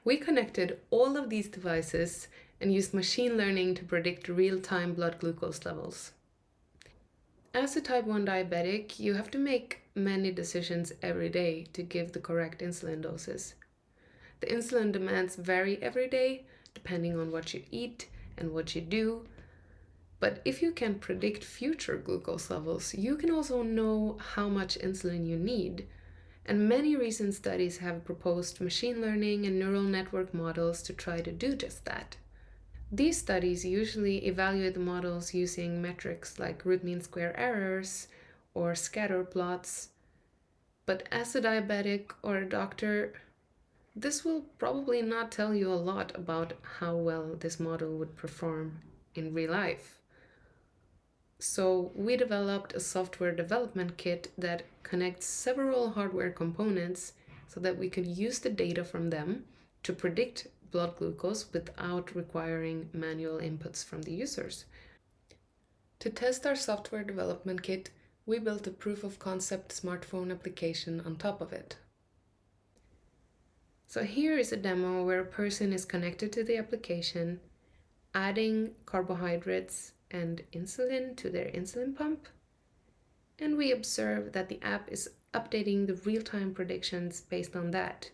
We connected all of these devices and used machine learning to predict real-time blood glucose levels. As a type 1 diabetic, you have to make many decisions every day to give the correct insulin doses. The insulin demands vary every day, depending on what you eat and what you do. But if you can predict future glucose levels, you can also know how much insulin you need. And many recent studies have proposed machine learning and neural network models to try to do just that. These studies usually evaluate the models using metrics like root mean square errors or scatter plots. But as a diabetic or a doctor, this will probably not tell you a lot about how well this model would perform in real life. So we developed a software development kit that connects several hardware components so that we could use the data from them to predict blood glucose without requiring manual inputs from the users. To test our software development kit, we built a proof of concept smartphone application on top of it. So here is a demo where a person is connected to the application, adding carbohydrates and insulin to their insulin pump, and we observe that the app is updating the real-time predictions based on that.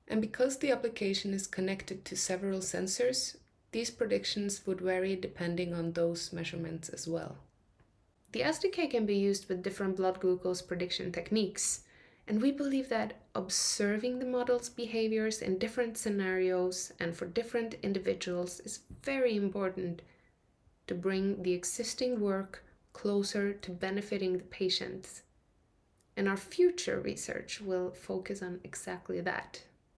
And because the application is connected to several sensors, these predictions would vary depending on those measurements as well. The SDK can be used with different blood glucose prediction techniques, and we believe that observing the model's behaviors in different scenarios and for different individuals is very important to bring the existing work closer to benefiting the patients. And our future research will focus on exactly that.